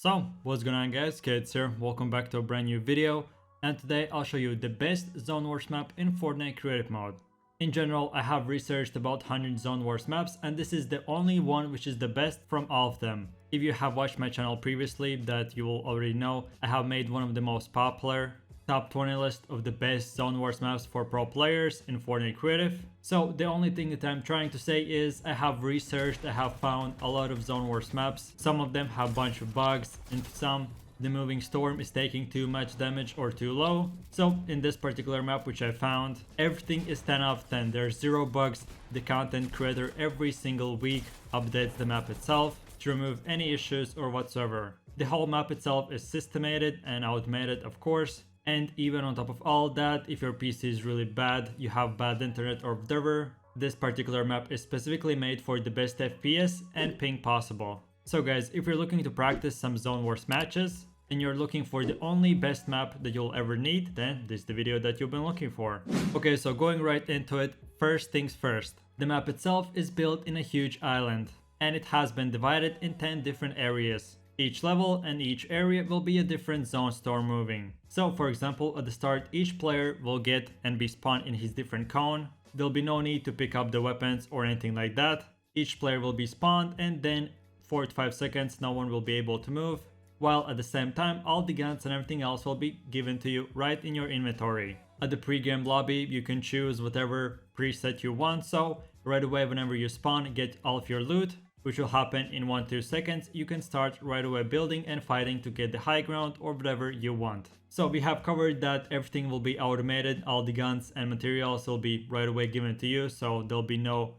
So, what's going on guys, Kids here, welcome back to a brand new video, and today I'll show you the best Zone Wars map in Fortnite creative mode. In general, I have researched about 100 Zone Wars maps and this is the only one which is the best from all of them. If you have watched my channel previously, that you will already know, I have made one of the most popular top 20 list of the best Zone Wars maps for pro players in Fortnite creative. So the only thing that I'm trying to say is I have researched, I have found a lot of Zone Wars maps. Some of them have a bunch of bugs, and some the moving storm is taking too much damage or too low. So in this particular map which I found, everything is 10 out of 10. There's zero bugs. The content creator every single week updates the map itself to remove any issues or whatsoever. The whole map itself is systemated and automated, of course. And even on top of all that, if your PC is really bad, you have bad internet or whatever, this particular map is specifically made for the best FPS and ping possible. So guys, if you're looking to practice some Zone Wars matches, and you're looking for the only best map that you'll ever need, then this is the video that you've been looking for. Okay, so going right into it, first things first. The map itself is built in a huge island, and it has been divided in 10 different areas. Each level and each area will be a different zone storm moving. So for example, at the start each player will get and be spawned in his different cone. There'll be no need to pick up the weapons or anything like that. Each player will be spawned and then 4 to 5 seconds no one will be able to move. While at the same time all the guns and everything else will be given to you right in your inventory. At the pre-game lobby you can choose whatever preset you want, so right away whenever you spawn get all of your loot, which will happen in 1-2 seconds. You can start right away building and fighting to get the high ground or whatever you want. So we have covered that everything will be automated, all the guns and materials will be right away given to you, so there'll be no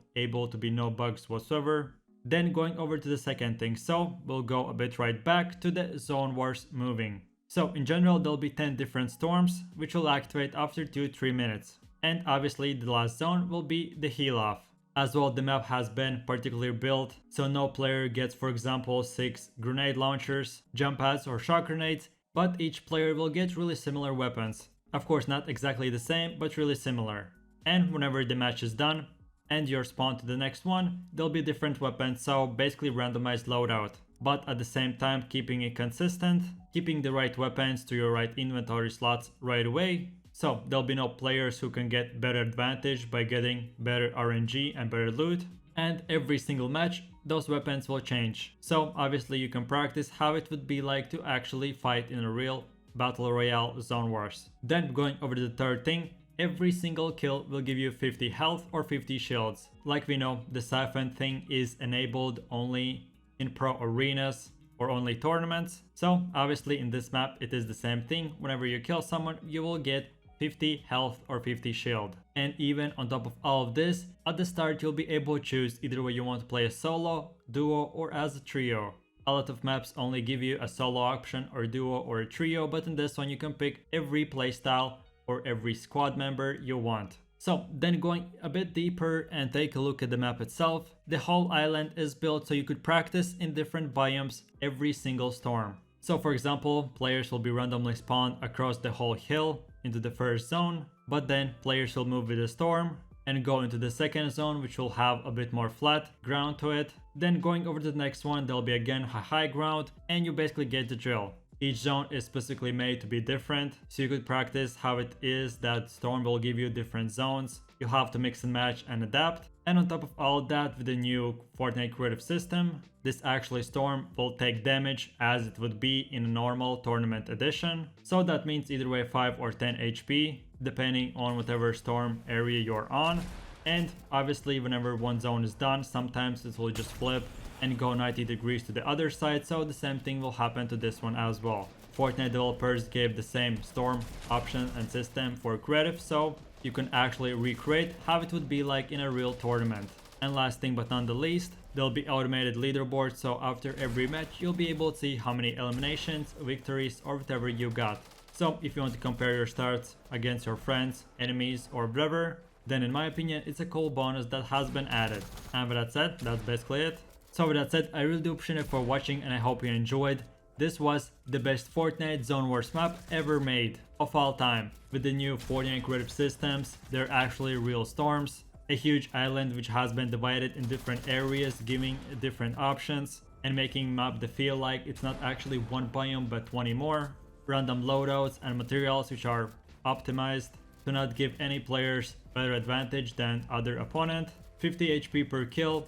bugs whatsoever. Then going over to the second thing, so we'll go a bit right back to the Zone Wars moving. So in general there'll be 10 different storms which will activate after 2-3 minutes. And obviously the last zone will be the heal off. As well, the map has been particularly built so no player gets, for example, 6 grenade launchers, jump pads or shock grenades, but each player will get really similar weapons. Of course not exactly the same, but really similar. And whenever the match is done and you're spawned to the next one, there'll be different weapons, so basically randomized loadout. But at the same time keeping it consistent, keeping the right weapons to your right inventory slots right away. So there'll be no players who can get better advantage by getting better RNG and better loot. And every single match, those weapons will change. So obviously you can practice how it would be like to actually fight in a real Battle Royale Zone Wars. Then going over to the third thing, every single kill will give you 50 health or 50 shields. Like we know, the siphon thing is enabled only in pro arenas or only tournaments. So obviously in this map it is the same thing. Whenever you kill someone, you will get 50 health or 50 shield. And even on top of all of this, at the start you'll be able to choose either way you want to play a solo, duo or as a trio. A lot of maps only give you a solo option or duo or a trio, but in this one you can pick every playstyle or every squad member you want. So then going a bit deeper and take a look at the map itself, the whole island is built so you could practice in different biomes every single storm. So for example, players will be randomly spawned across the whole hill into the first zone, but then players will move with the storm and go into the second zone which will have a bit more flat ground to it. Then going over to the next one there'll be again a high ground and you basically get the drill. Each zone is specifically made to be different, so you could practice how it is that storm will give you different zones. You have to mix and match and adapt. And on top of all that, with the new Fortnite creative system, this actually storm will take damage as it would be in a normal tournament edition. So that means either way 5 or 10 HP, depending on whatever storm area you're on. And obviously whenever one zone is done, sometimes it will just flip and go 90 degrees to the other side, so the same thing will happen to this one as well. Fortnite developers gave the same storm option and system for creative, so you can actually recreate how it would be like in a real tournament. And last thing but not the least, there'll be automated leaderboards, so after every match you'll be able to see how many eliminations, victories or whatever you got. So if you want to compare your starts against your friends, enemies or whatever, then in my opinion it's a cool bonus that has been added. And with that said, that's basically it. So with that said, I really do appreciate it for watching and I hope you enjoyed. This was the best Fortnite Zone Wars map ever made of all time. With the new Fortnite creative systems, they're actually real storms. A huge island which has been divided in different areas, giving different options. and making map the feel like it's not actually one biome but 20 more, random loadouts and materials which are optimized to not give any players better advantage than other opponent, 50 HP per kill,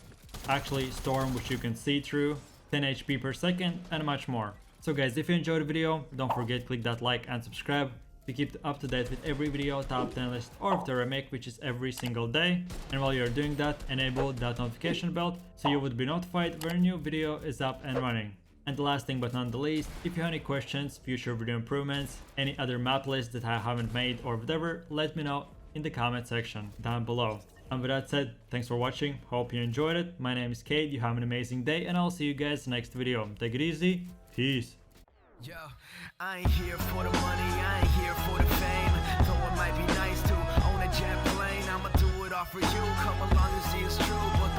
actually storm which you can see through, 10 HP per second, and much more. So guys, if you enjoyed the video, don't forget to click that like and subscribe to keep up to date with every video, top 10 list, or if there I make, which is every single day. And while you're doing that, enable that notification bell so you would be notified when a new video is up and running. And the last thing but not the least, if you have any questions, future video improvements, any other map lists that I haven't made or whatever, let me know in the comment section down below. And with that said, thanks for watching, hope you enjoyed it. My name is Kaid, you have an amazing day, and I'll see you guys next video. Take it easy, peace. Yo, I ain't here for the money, I ain't here for the fame. Though it might be nice to own a jet plane, I'ma do it all for you. Come along and see it's true, but